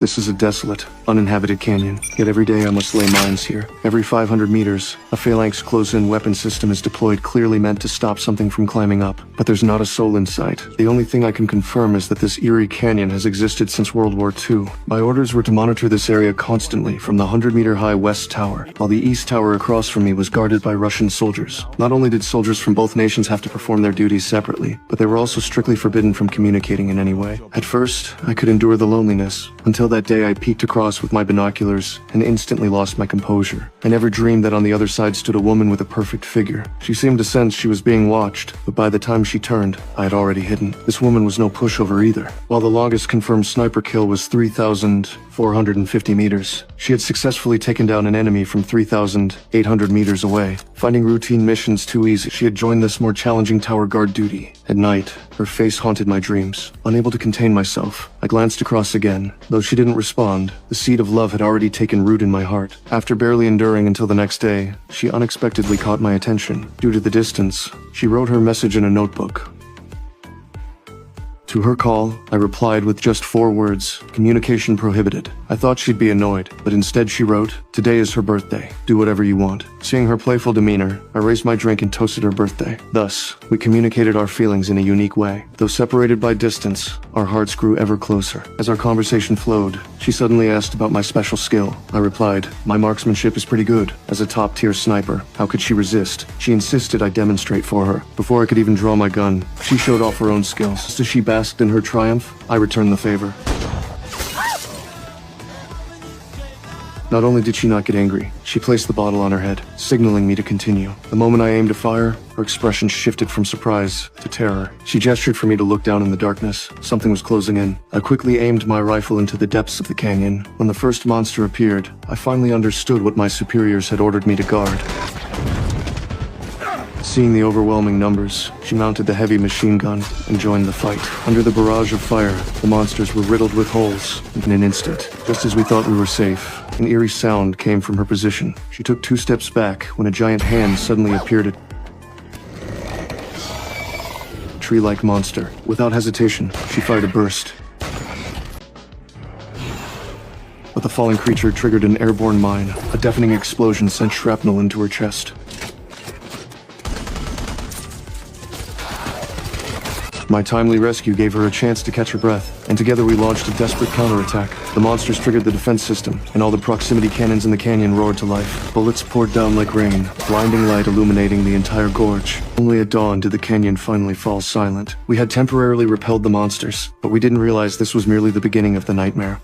This is a desolate, uninhabited canyon, yet every day I must lay mines here. Every 500 meters, a phalanx close-in weapon system is deployed, clearly meant to stop something from climbing up. But there's not a soul in sight. The only thing I can confirm is that this eerie canyon has existed since World War II. My orders were to monitor this area constantly from the 100-meter-high West Tower, while the East Tower across from me was guarded by Russian soldiers. Not only did soldiers from both nations have to perform their duties separately, but they were also strictly forbidden from communicating in any way. At first, I could endure the loneliness, until that day I peeked across with my binoculars and instantly lost my composure. I never dreamed that on the other side stood a woman with a perfect figure. She seemed to sense she was being watched, but by the time she turned, I had already hidden. This woman was no pushover either. While the longest confirmed sniper kill was 3,450 meters, she had successfully taken down an enemy from 3,800 meters away. Finding routine missions too easy, she had joined this more challenging tower guard duty. At night, her face haunted my dreams. Unable to contain myself, I glanced across again. Though she didn't respond, the seed of love had already taken root in my heart. After barely enduring until the next day, she unexpectedly caught my attention. Due to the distance, she wrote her message in a notebook. To her call, I replied with just 4 words: communication prohibited. I thought she'd be annoyed, but instead she wrote, "Today is her birthday. Do whatever you want." Seeing her playful demeanor, I raised my drink and toasted her birthday. Thus, we communicated our feelings in a unique way. Though separated by distance, our hearts grew ever closer. As our conversation flowed, she suddenly asked about my special skill. I replied, "My marksmanship is pretty good. As a top-tier sniper, how could she resist?" She insisted I demonstrate for her. Before I could even draw my gun, she showed off her own skills. Just as she basked in her triumph, I returned the favor. Not only did she not get angry, she placed the bottle on her head, signaling me to continue. The moment I aimed to fire, her expression shifted from surprise to terror. She gestured for me to look down in the darkness. Something was closing in. I quickly aimed my rifle into the depths of the canyon. When the first monster appeared, I finally understood what my superiors had ordered me to guard. Seeing the overwhelming numbers, she mounted the heavy machine gun and joined the fight. Under the barrage of fire, the monsters were riddled with holes in an instant. Just as we thought we were safe, an eerie sound came from her position. She took 2 steps back when a giant hand suddenly appeared at a tree-like monster. Without hesitation, she fired a burst. But the falling creature triggered an airborne mine. A deafening explosion sent shrapnel into her chest. My timely rescue gave her a chance to catch her breath, and together we launched a desperate counterattack. The monsters triggered the defense system, and all the proximity cannons in the canyon roared to life. Bullets poured down like rain, blinding light illuminating the entire gorge. Only at dawn did the canyon finally fall silent. We had temporarily repelled the monsters, but we didn't realize this was merely the beginning of the nightmare.